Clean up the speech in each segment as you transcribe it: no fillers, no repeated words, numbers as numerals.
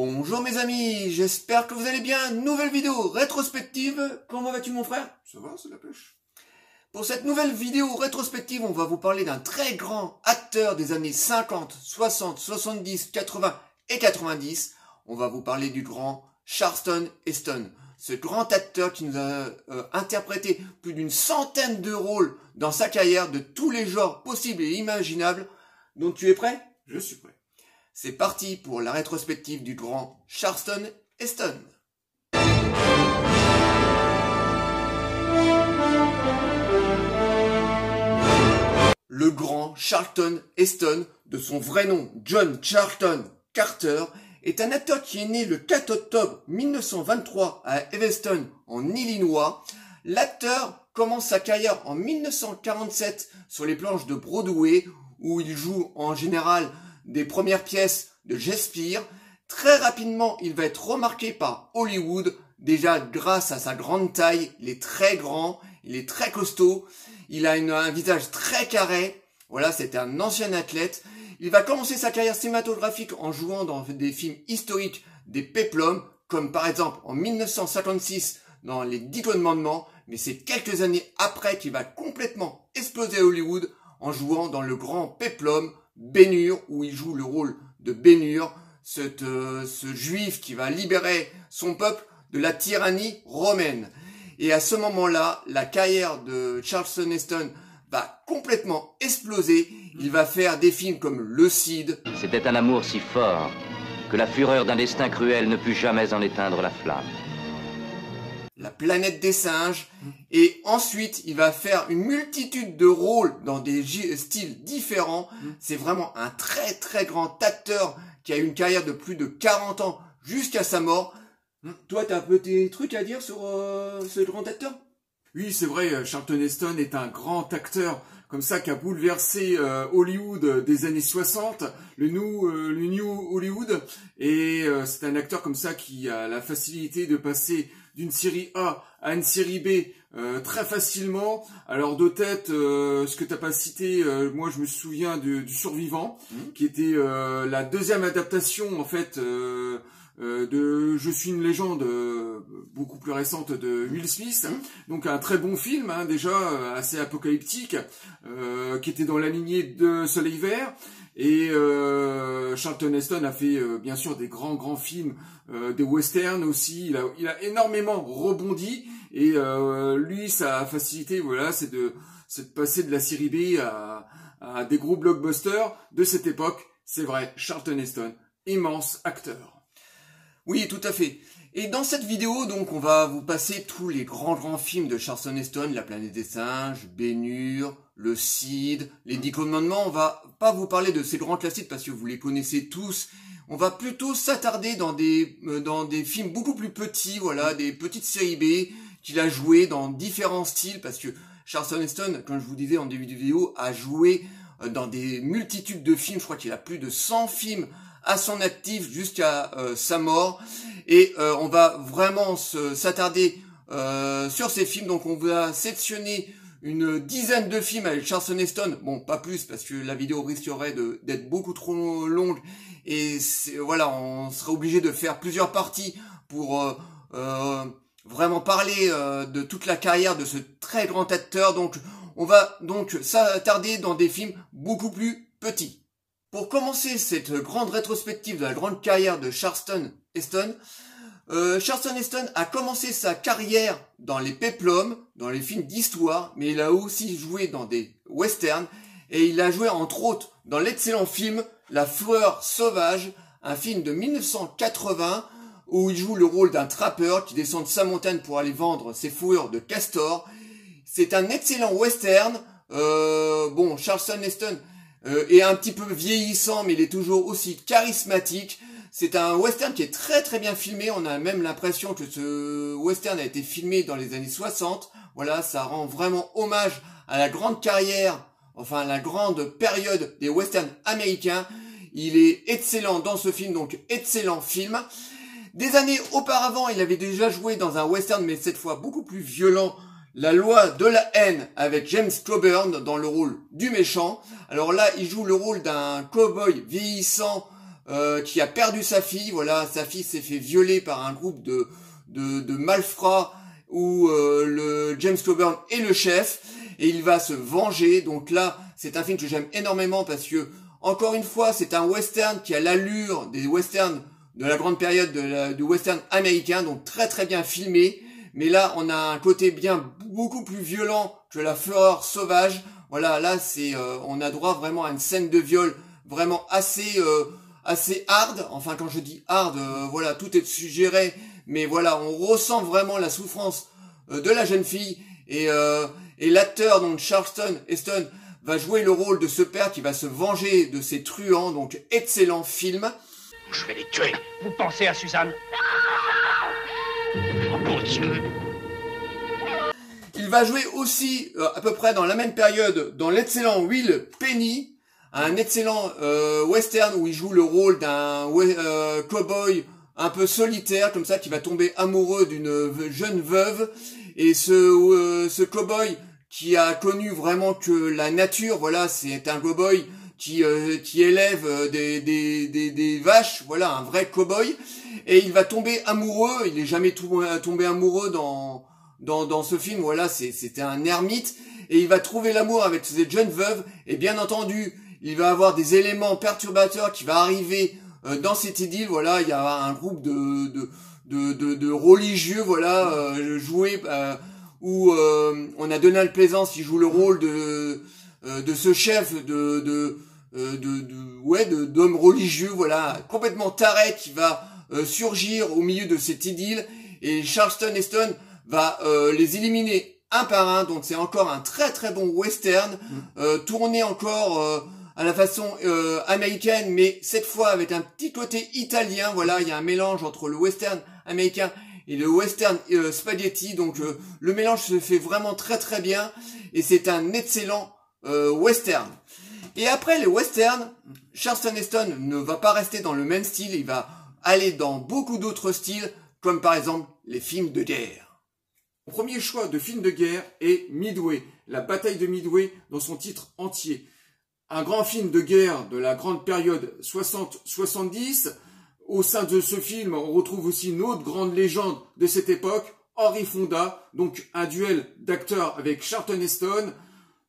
Bonjour mes amis, j'espère que vous allez bien. Nouvelle vidéo rétrospective. Comment vas-tu mon frère? Ça va, c'est la pêche. Pour cette nouvelle vidéo rétrospective, on va vous parler d'un très grand acteur des années 50, 60, 70, 80 et 90. On va vous parler du grand Charlton Heston. Ce grand acteur qui nous a interprété plus d'une centaine de rôles dans sa carrière de tous les genres possibles et imaginables. Donc tu es prêt? Je suis prêt. C'est parti pour la rétrospective du grand Charlton Heston. Le grand Charlton Heston, de son vrai nom John Charlton Carter, est un acteur qui est né le 4 octobre 1923 à Evanston, en Illinois. L'acteur commence sa carrière en 1947 sur les planches de Broadway, où il joue en général des premières pièces de Shakespeare. Très rapidement, il va être remarqué par Hollywood, déjà grâce à sa grande taille. Il est très grand, il est très costaud, il a un visage très carré. Voilà, c'était un ancien athlète. Il va commencer sa carrière cinématographique en jouant dans des films historiques des péplums, comme par exemple en 1956 dans Les 10 Commandements, mais c'est quelques années après qu'il va complètement exploser à Hollywood en jouant dans le grand péplum Ben-Hur, où il joue le rôle de Ben-Hur, ce juif qui va libérer son peuple de la tyrannie romaine. Et à ce moment-là, la carrière de Charlton Heston va complètement exploser. Il va faire des films comme Le Cid. C'était un amour si fort que la fureur d'un destin cruel ne put jamais en éteindre la flamme. La planète des singes, et ensuite il va faire une multitude de rôles dans des styles différents. C'est vraiment un très très grand acteur qui a une carrière de plus de 40 ans jusqu'à sa mort. Toi, t'as un peu des trucs à dire sur ce grand acteur? Oui, c'est vrai, Charlton Heston est un grand acteur comme ça qui a bouleversé Hollywood des années 60, le New Hollywood, et c'est un acteur comme ça qui a la facilité de passer d'une série A à une série B très facilement. Alors de tête, ce que t'as pas cité, moi je me souviens du Survivant, qui était la deuxième adaptation en fait de Je suis une légende, beaucoup plus récente, de Will Smith. Donc un très bon film, déjà assez apocalyptique, qui était dans la lignée de Soleil Vert. Et Charlton Heston a fait bien sûr des grands films, des westerns aussi. Il a énormément rebondi, et lui sa facilité, voilà, c'est de passer de la série B à des gros blockbusters de cette époque. C'est vrai, Charlton Heston, immense acteur. Oui, tout à fait. Et dans cette vidéo, donc, on va vous passer tous les grands films de Charlton Heston, La planète des singes, Ben-Hur, Le Cid, Les 10 Commandements. On va pas vous parler de ces grands classiques parce que vous les connaissez tous. On va plutôt s'attarder dans des films beaucoup plus petits, voilà, des petites séries B qu'il a joué dans différents styles, parce que Charlton Heston, comme je vous disais en début de vidéo, a joué dans des multitudes de films. Je crois qu'il a plus de 100 films à son actif jusqu'à sa mort, et on va vraiment s'attarder sur ces films. Donc on va sélectionner une dizaine de films avec Charlton Heston, bon pas plus parce que la vidéo risquerait d'être beaucoup trop longue, et voilà, on serait obligé de faire plusieurs parties pour vraiment parler de toute la carrière de ce très grand acteur. Donc on va donc s'attarder dans des films beaucoup plus petits. Pour commencer cette grande rétrospective de la grande carrière de Charlton Heston, Charlton Heston a commencé sa carrière dans les péplums, dans les films d'histoire, mais il a aussi joué dans des westerns, et il a joué entre autres dans l'excellent film La Fleur Sauvage, un film de 1980, où il joue le rôle d'un trappeur qui descend de sa montagne pour aller vendre ses fourrures de castor. C'est un excellent western. Bon, Charlton Heston est un petit peu vieillissant, mais il est toujours aussi charismatique. C'est un western qui est très bien filmé. On a même l'impression que ce western a été filmé dans les années 60. Voilà, ça rend vraiment hommage à la grande carrière, enfin la grande période des westerns américains. Il est excellent dans ce film, donc excellent film. Des années auparavant, il avait déjà joué dans un western, mais cette fois beaucoup plus violent, La loi de la haine, avec James Coburn dans le rôle du méchant. Alors là, il joue le rôle d'un cow-boy vieillissant qui a perdu sa fille. Voilà, sa fille s'est fait violer par un groupe de malfrats où le James Coburn est le chef et il va se venger. Donc là, c'est un film que j'aime énormément parce que, encore une fois, c'est un western qui a l'allure des westerns de la grande période du western américain, donc très très bien filmé. Mais là, on a un côté beaucoup plus violent que la fureur sauvage. Voilà, là, on a droit vraiment à une scène de viol vraiment assez hard. Enfin, quand je dis hard, voilà, tout est suggéré. Mais voilà, on ressent vraiment la souffrance de la jeune fille. Et l'acteur, donc Charlton Heston, va jouer le rôle de ce père qui va se venger de ses truands. Donc, excellent film. Je vais les tuer. Vous pensez à Suzanne? Oh mon Dieu. Il va jouer aussi, à peu près dans la même période, dans l'excellent Will Penny, un excellent western où il joue le rôle d'un cow-boy un peu solitaire, comme ça, qui va tomber amoureux d'une jeune veuve. Et ce cow-boy qui a connu vraiment que la nature, voilà, c'est un cow-boy qui élève des vaches, voilà, un vrai cow-boy. Et il va tomber amoureux, il n'est jamais tombé amoureux dans ce film, voilà, c'était un ermite. Et il va trouver l'amour avec cette jeune veuve. Et bien entendu, il va avoir des éléments perturbateurs qui vont arriver dans cette idylle. Voilà, il y a un groupe de religieux, voilà, joué où on a Donald Pleasence qui joue le rôle de ce chef d'homme religieux, voilà, complètement taré, qui va surgir au milieu de cette idylle, et Charlton Heston va les éliminer un par un. Donc c'est encore un très très bon western, tourné encore à la façon américaine, mais cette fois avec un petit côté italien. Voilà, il y a un mélange entre le western américain et le western spaghetti. Donc le mélange se fait vraiment très très bien, et c'est un excellent western. Et après les westerns, Charlton Heston ne va pas rester dans le même style, il va aller dans beaucoup d'autres styles, comme par exemple les films de guerre. Mon premier choix de film de guerre est Midway, la bataille de Midway dans son titre entier. Un grand film de guerre de la grande période 60-70. Au sein de ce film, on retrouve aussi une autre grande légende de cette époque, Henry Fonda, donc un duel d'acteurs avec Charlton Heston.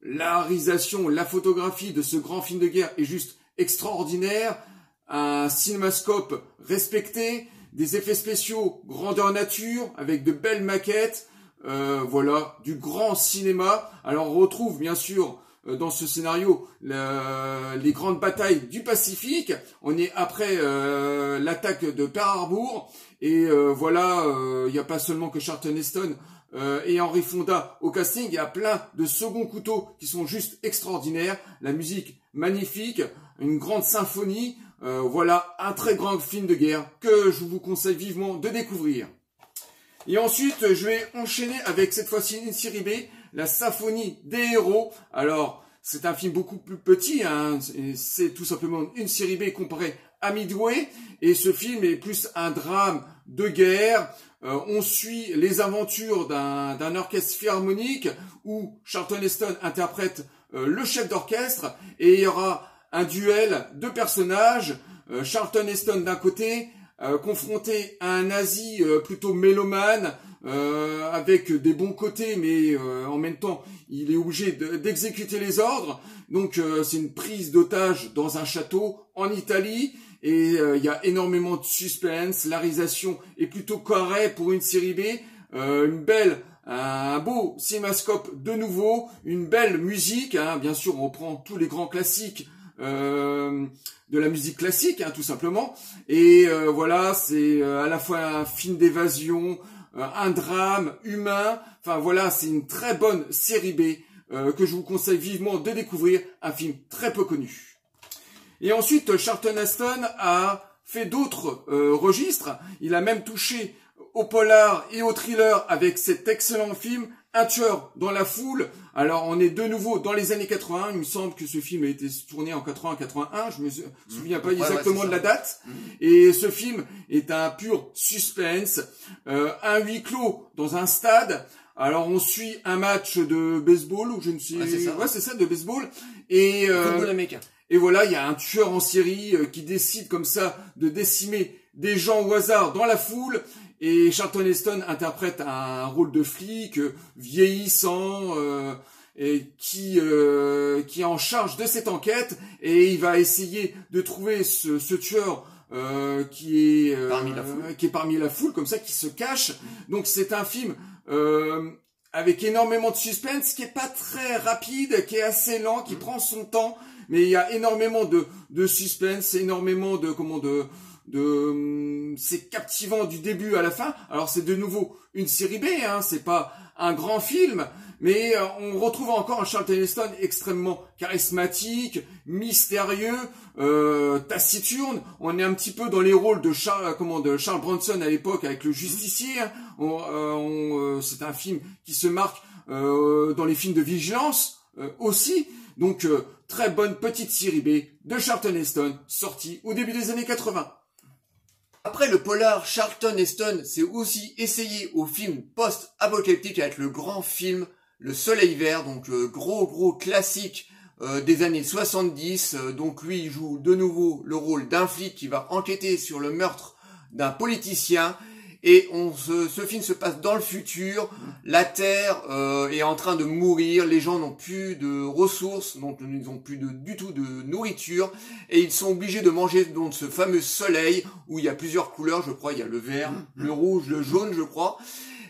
La réalisation, la photographie de ce grand film de guerre est juste extraordinaire. Un cinémascope respecté, des effets spéciaux grandeur nature avec de belles maquettes, voilà, du grand cinéma. Alors on retrouve bien sûr dans ce scénario les grandes batailles du Pacifique. On est après l'attaque de Pearl Harbor, et voilà, il n'y a pas seulement que Charlton Heston et Henry Fonda au casting, il y a plein de seconds couteaux qui sont juste extraordinaires, la musique magnifique, une grande symphonie. Voilà, un très grand film de guerre que je vous conseille vivement de découvrir. Et ensuite, je vais enchaîner avec cette fois-ci une série B, La Symphonie des héros. Alors, c'est un film beaucoup plus petit, hein, c'est tout simplement une série B comparée à Midway. Et ce film est plus un drame de guerre. On suit les aventures d'un orchestre philharmonique où Charlton Heston interprète le chef d'orchestre, et il y aura un duel de personnages, Charlton Heston d'un côté, confronté à un nazi plutôt mélomane, avec des bons côtés, mais en même temps, il est obligé d'exécuter les ordres. Donc c'est une prise d'otage dans un château en Italie, et il y a énormément de suspense. La réalisation est plutôt correcte pour une série B, un beau cinémascope de nouveau, une belle musique, hein. Bien sûr, on reprend tous les grands classiques de la musique classique, hein, tout simplement. Et voilà, c'est à la fois un film d'évasion, un drame humain. Enfin voilà, c'est une très bonne série B que je vous conseille vivement de découvrir, un film très peu connu. Et ensuite, Charlton Heston a fait d'autres registres. Il a même touché au polar et au thriller avec cet excellent film Un tueur dans la foule. Alors on est de nouveau dans les années 80, il me semble que ce film a été tourné en 80-81, je me souviens pas exactement de la date. Et ce film est un pur suspense, un huis clos dans un stade. Alors on suit un match de baseball, ou je ne sais, ouais c'est ça, de baseball, et football américain. Et voilà, il y a un tueur en série qui décide comme ça de décimer des gens au hasard dans la foule. Et Charlton Heston interprète un rôle de flic vieillissant et qui est en charge de cette enquête. Et il va essayer de trouver ce tueur qui est parmi la foule, comme ça, qui se cache. Donc c'est un film avec énormément de suspense, qui est pas très rapide, qui est assez lent, qui prend son temps, mais il y a énormément de suspense, énormément c'est captivant du début à la fin. Alors c'est de nouveau une série B, hein, c'est pas un grand film, mais on retrouve encore un Charlton Heston extrêmement charismatique, mystérieux, taciturne. On est un petit peu dans les rôles de Charles Bronson à l'époque avec le justicier. C'est un film qui se marque dans les films de vigilance aussi. Donc très bonne petite série B de Charlton Heston, sortie au début des années 80. Après le polar, Charlton Heston s'est aussi essayé au film post-apocalyptique avec le grand film Le Soleil Vert, donc gros classique des années 70. Donc lui, il joue de nouveau le rôle d'un flic qui va enquêter sur le meurtre d'un politicien. Et ce film se passe dans le futur. La Terre est en train de mourir. Les gens n'ont plus de ressources, donc ils n'ont plus du tout de nourriture. Et ils sont obligés de manger donc ce fameux soleil où il y a plusieurs couleurs, je crois. Il y a le vert, le rouge, le jaune, je crois.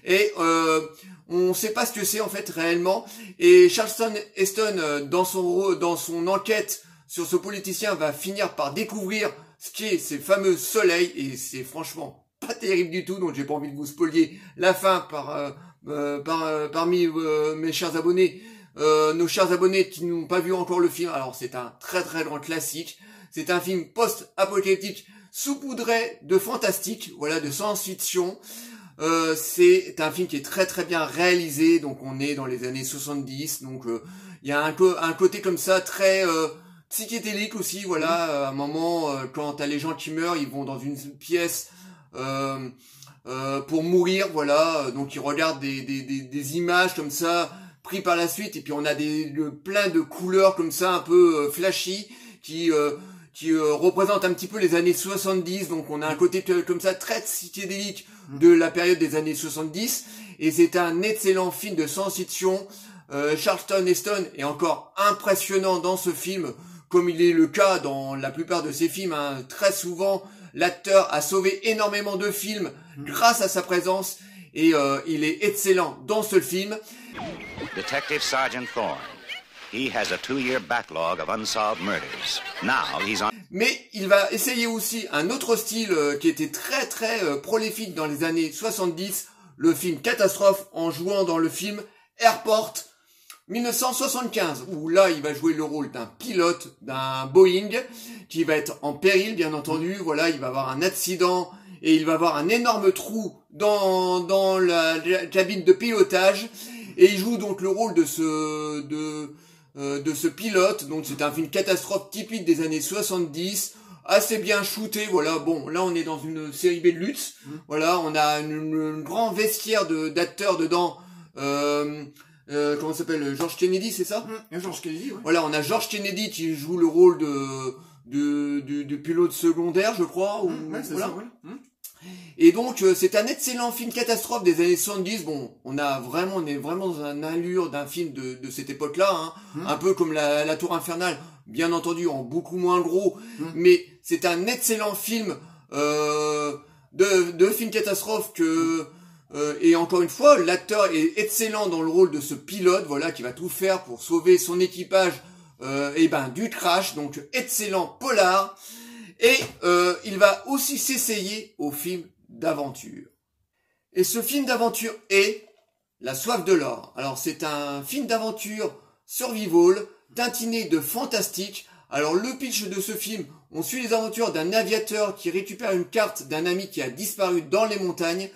Et on ne sait pas ce que c'est en fait réellement. Et Charlton Heston, dans son enquête sur ce politicien, va finir par découvrir ce qu'est ces fameux soleils. Et c'est franchement pas terrible du tout, donc j'ai pas envie de vous spoiler la fin parmi mes chers abonnés, nos chers abonnés qui n'ont pas vu encore le film. Alors c'est un très grand classique, c'est un film post-apocalyptique saupoudré de fantastique, voilà, de science-fiction. C'est un film qui est très bien réalisé, donc on est dans les années 70, donc il y a un côté comme ça très psychédélique aussi, voilà. À un moment, quand t'as les gens qui meurent, ils vont dans une pièce pour mourir, voilà, donc ils regardent des images comme ça pris par la suite, et puis on a plein de couleurs comme ça un peu flashy qui représentent un petit peu les années 70, donc on a un côté comme ça très psychédélique de la période des années 70, et c'est un excellent film de science-fiction. Charlton Heston est encore impressionnant dans ce film, comme il est le cas dans la plupart de ses films, hein. Très souvent l'acteur a sauvé énormément de films grâce à sa présence, et il est excellent dans ce film. Detective Sergeant Thorne. He has a 2-year backlog of unsolved murders. Now he's on... Mais il va essayer aussi un autre style qui était très prolifique dans les années 70, le film catastrophe, en jouant dans le film Airport 1975, où là il va jouer le rôle d'un pilote d'un Boeing qui va être en péril, bien entendu. Voilà, il va avoir un accident et il va avoir un énorme trou dans la cabine de pilotage, et il joue donc le rôle de ce pilote. Donc c'est un film catastrophe typique des années 70, assez bien shooté. Voilà, bon, là on est dans une série B de luxe. Voilà, on a une grand vestiaire d'acteurs dedans. Comment s'appelle, George Kennedy, c'est ça? George Kennedy, ouais. Voilà, on a George Kennedy qui joue le rôle du pilote secondaire, je crois. Ouais, c'est voilà. ça, voilà. Et donc c'est un excellent film catastrophe des années 70. Bon, on est vraiment dans un allure d'un film de cette époque-là, hein. Un peu comme la Tour Infernale, bien entendu en beaucoup moins gros, mais c'est un excellent film de film catastrophe et encore une fois, l'acteur est excellent dans le rôle de ce pilote, voilà, qui va tout faire pour sauver son équipage du crash. Donc excellent polar. Et il va aussi s'essayer au film d'aventure. Et ce film d'aventure est La Soif de l'or. Alors c'est un film d'aventure survival, tintiné de fantastique. Alors le pitch de ce film, on suit les aventures d'un aviateur qui récupère une carte d'un ami qui a disparu dans les montagnes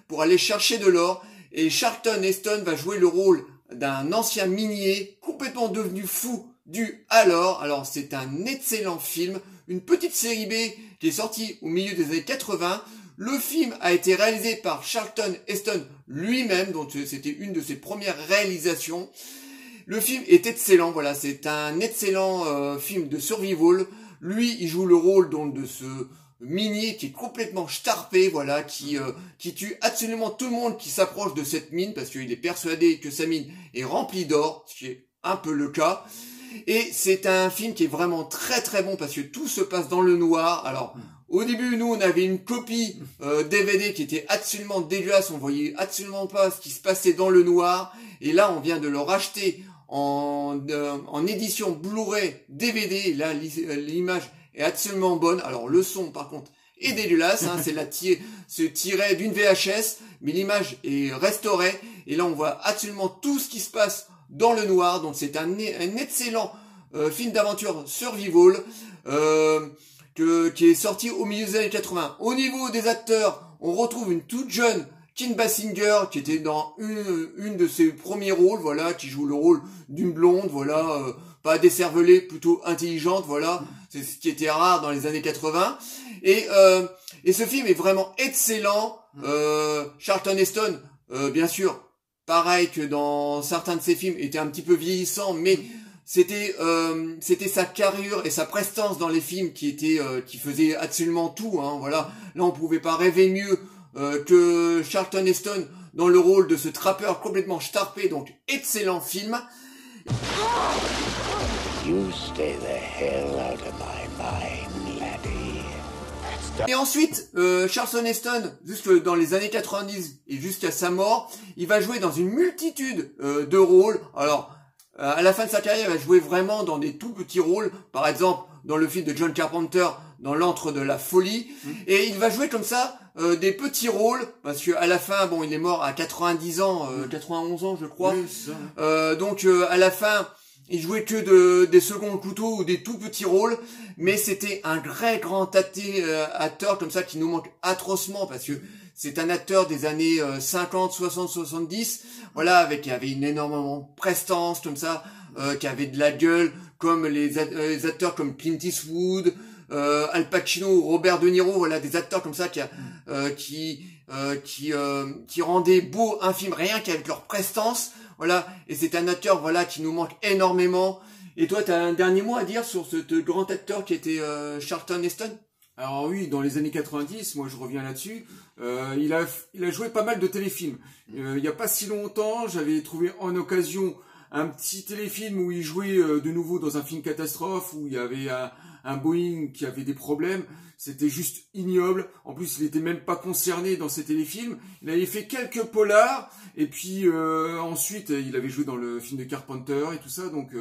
pour aller chercher de l'or. Et Charlton Heston va jouer le rôle d'un ancien minier complètement devenu fou dû à l'or. Alors c'est un excellent film, une petite série B qui est sortie au milieu des années 80. Le film a été réalisé par Charlton Heston lui-même, donc c'était une de ses premières réalisations. Le film est excellent, voilà, c'est un excellent film de survival. Lui, il joue le rôle donc de ce minier qui est complètement starpé, voilà, qui tue absolument tout le monde qui s'approche de cette mine parce qu'il est persuadé que sa mine est remplie d'or, ce qui est un peu le cas. Et c'est un film qui est vraiment très très bon parce que tout se passe dans le noir. Alors, au début, nous, on avait une copie DVD qui était absolument dégueulasse. On voyait absolument pas ce qui se passait dans le noir. Et là, on vient de le racheter en édition Blu-ray DVD. Et là, l'image est absolument bonne. Alors, le son, par contre, est dégueulasse. Hein, c'est tiré d'une VHS, mais l'image est restaurée. Et là, on voit absolument tout ce qui se passe dans le noir. Donc, c'est un excellent film d'aventure survival. Qui est sorti au milieu des années 80. Au niveau des acteurs, on retrouve une toute jeune Kim Basinger qui était dans une de ses premiers rôles, voilà, qui joue le rôle d'une blonde, voilà, pas décervelée, plutôt intelligente, voilà, c'est ce qui était rare dans les années 80. Et ce film est vraiment excellent. Charlton Heston, bien sûr, pareil que dans certains de ses films, était un petit peu vieillissant, mais c'était sa carrure et sa prestance dans les films qui faisait absolument tout, hein, voilà. Là, on pouvait pas rêver mieux que Charlton Heston dans le rôle de ce trappeur complètement starpé, donc excellent film. You stay the hell out of my mind, laddie. Et ensuite, Charlton Heston, jusque dans les années 90 et jusqu'à sa mort, il va jouer dans une multitude de rôles. Alors, à la fin de sa carrière, il va jouer vraiment dans des tout petits rôles. Par exemple, dans le film de John Carpenter, dans l'antre de la folie. Et il va jouer comme ça des petits rôles. Parce que à la fin, bon, il est mort à 90 ans, 91 ans, je crois. Oui, donc, à la fin, il jouait que des seconds couteaux ou des tout petits rôles. Mais c'était un très grand acteur comme ça qui nous manque atrocement. Parce que c'est un acteur des années 50, 60, 70, voilà, qui avait une énormément prestance comme ça, qui avait de la gueule, comme les acteurs comme Clint Eastwood, Al Pacino, Robert De Niro, voilà, des acteurs comme ça qui rendaient beau un film rien qu'avec leur prestance, voilà. Et c'est un acteur, voilà, qui nous manque énormément. Et toi, t'as un dernier mot à dire sur ce grand acteur qui était Charlton Heston? Alors oui, dans les années 90, moi je reviens là-dessus, il a joué pas mal de téléfilms. Il y a pas si longtemps, j'avais trouvé en occasion un petit téléfilm où il jouait de nouveau dans un film catastrophe, où il y avait un Boeing qui avait des problèmes. C'était juste ignoble. En plus, il était même pas concerné dans ces téléfilms. Il avait fait quelques polars, et puis ensuite, il avait joué dans le film de Carpenter et tout ça. Donc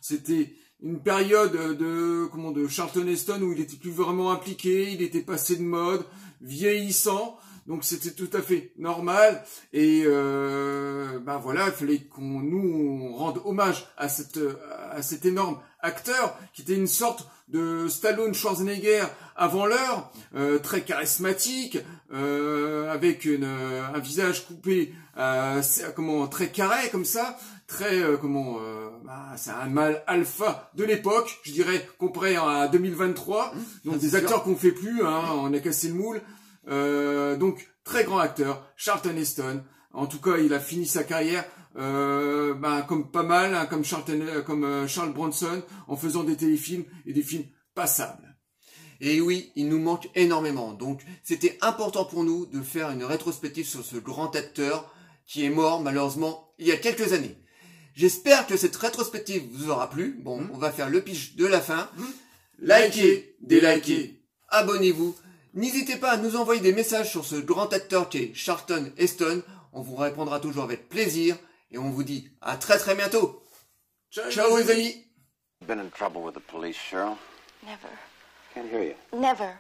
c'était une période de Charlton Heston où il était plus vraiment impliqué, il était passé de mode, vieillissant, donc c'était tout à fait normal. Et voilà, il fallait qu'on rende hommage à cet énorme acteur qui était une sorte de Stallone Schwarzenegger avant l'heure, très charismatique, avec un visage coupé, très carré comme ça, très c'est un mâle alpha de l'époque, je dirais, comparé à 2023. Donc des acteurs qu'on fait plus, hein, on a cassé le moule. Donc très grand acteur, Charlton Heston. En tout cas, il a fini sa carrière comme pas mal, hein, comme Charles Bronson, en faisant des téléfilms et des films passables. Et oui, il nous manque énormément. Donc c'était important pour nous de faire une rétrospective sur ce grand acteur qui est mort malheureusement il y a quelques années. J'espère que cette rétrospective vous aura plu. Bon, on va faire le pitch de la fin. Likez, délikez, abonnez-vous. N'hésitez pas à nous envoyer des messages sur ce grand acteur qui est Charlton Heston. On vous répondra toujours avec plaisir. Et on vous dit à très très bientôt. Ciao les amis. Been in trouble with the police, Cheryl? Never. Can't hear you. Never.